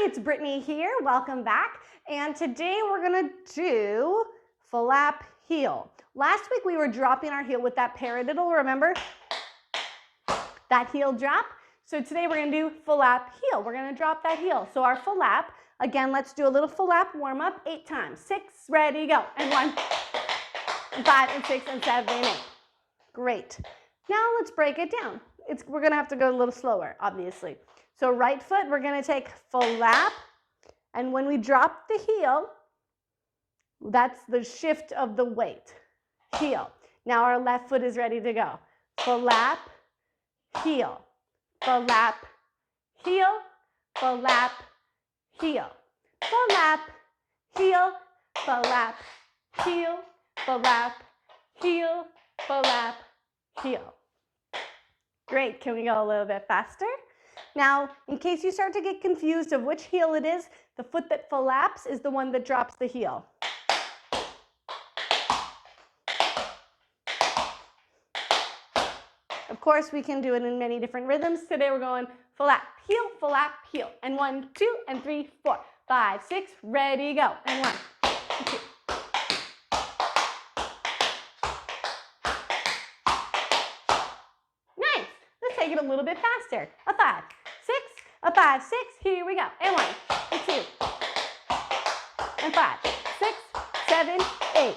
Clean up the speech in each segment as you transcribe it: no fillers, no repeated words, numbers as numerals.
Hi, it's Brittany here. Welcome back. And today we're going to do flap heel. Last week we were dropping our heel with that paradiddle, remember? That heel drop. So today we're going to do flap heel. We're going to drop that heel. So our flap, again, let's do a little flap warm up 8 times. 6, ready, go. And 1, and 5, and 6, and 7, and 8. Great. Now let's break it down. We're going to have to go a little slower, obviously. So right foot, we're going to take flap, and when we drop the heel, that's the shift of the weight. Heel. Now our left foot is ready to go. Flap, heel, flap, heel, flap, heel, flap, heel, flap, heel, flap, heel, flap, heel. Great. Can we go a little bit faster? Now, in case you start to get confused of which heel it is, the foot that flaps is the one that drops the heel. Of course, we can do it in many different rhythms. Today we're going flap, heel, and 1, 2, and 3, 4, 5, 6, ready, go, and 1, 2. Nice. Let's take it a little bit faster. A 5, 6, a 5, 6, here we go, and 1, and 2, and 5, 6, 7, 8.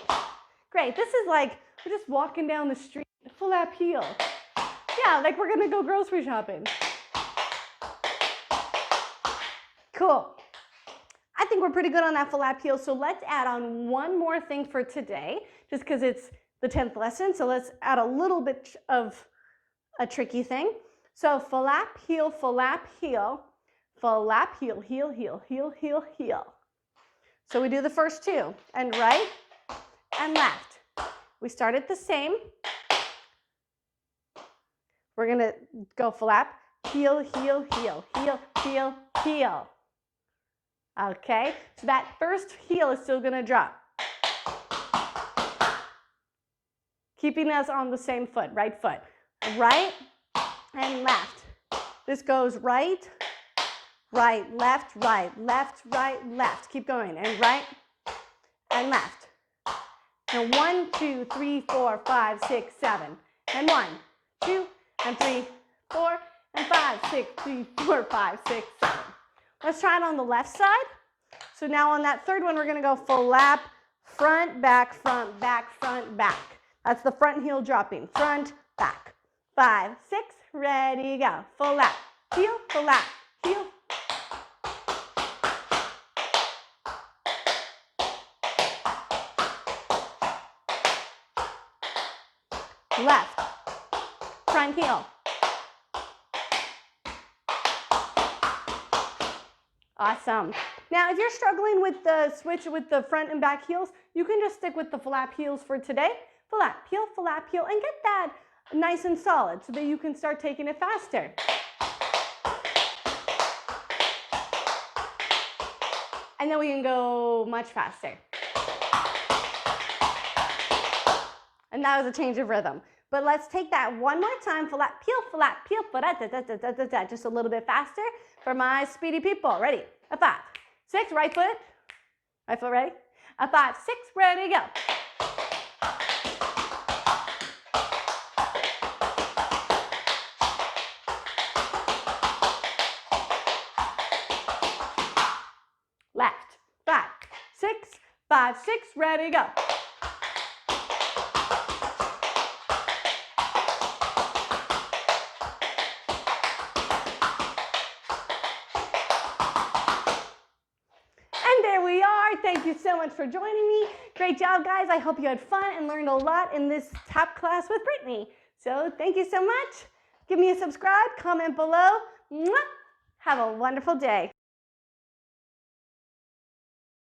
Great. This is like we're just walking down the street, flap heel. Yeah, like we're gonna go grocery shopping. Cool. I think we're pretty good on that flap heel, so let's add on one more thing for today, just because it's the 10th lesson, so let's add a little bit of a tricky thing. So flap, heel, flap, heel, flap, heel, heel, heel, heel, heel, heel. So we do the first two, and right and left. We start at the same. We're going to go flap, heel, heel, heel, heel, heel, heel. Okay, so that first heel is still going to drop. Keeping us on the same foot, right foot. Right and left. This goes right, right, left, right, left, right, left. Keep going, and right and left. And 1, 2, 3, 4, 5, 6, 7. And 1, 2, and 3, 4, and 5, 6, 3, 4, 5, 6, 7. Let's try it on the left side. So now on that third one, we're going to go flap, front, back, front, back, front, back. That's the front heel dropping. Front, back. 5, 6, ready, go. Flap, heel, flap, heel. Left, front heel. Awesome. Now, if you're struggling with the switch with the front and back heels, you can just stick with the flap heels for today. Flap, heel, and get that nice and solid so that you can start taking it faster. And then we can go much faster. And that was a change of rhythm. But let's take that one more time. Flap, heel, just a little bit faster for my speedy people. Ready? A 5, 6, right foot ready? A 5, 6, ready, go. Left, 5, 6, 5, 6, ready, go. And there we are. Thank you so much for joining me. Great job, guys. I hope you had fun and learned a lot in this tap class with Brittany. So thank you so much. Give me a subscribe, comment below. Mwah! Have a wonderful day.